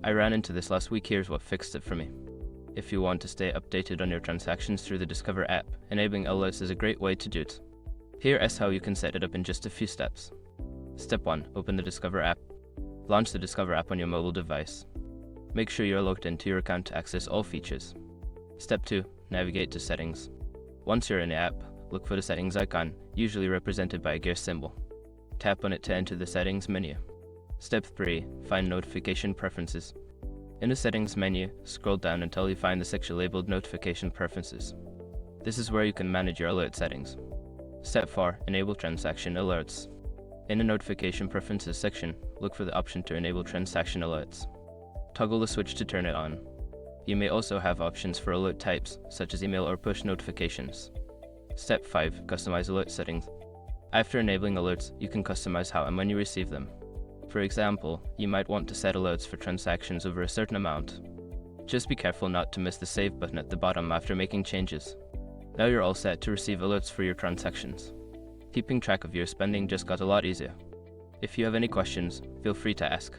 I ran into this last week. Here's what fixed it for me. If you want to stay updated on your transactions through the Discover app, enabling alerts is a great way to do it. Here is how you can set it up in just a few steps. Step 1. Open the Discover app. Launch the Discover app on your mobile device. Make sure you are logged into your account to access all features. Step 2. Navigate to Settings. Once you're in the app, look for the Settings icon, usually represented by a gear symbol. Tap on it to enter the Settings menu. Step 3. Find Notification Preferences. In the Settings menu, scroll down until you find the section labeled Notification Preferences. This is where you can manage your alert settings. Step 4. Enable Transaction Alerts. In the Notification Preferences section, look for the option to enable transaction alerts. Toggle the switch to turn it on. You may also have options for alert types, such as email or push notifications. Step 5. Customize alert settings. After enabling alerts, you can customize how and when you receive them. For example, you might want to set alerts for transactions over a certain amount. Just be careful not to miss the Save button at the bottom after making changes. Now you're all set to receive alerts for your transactions. Keeping track of your spending just got a lot easier. If you have any questions, feel free to ask.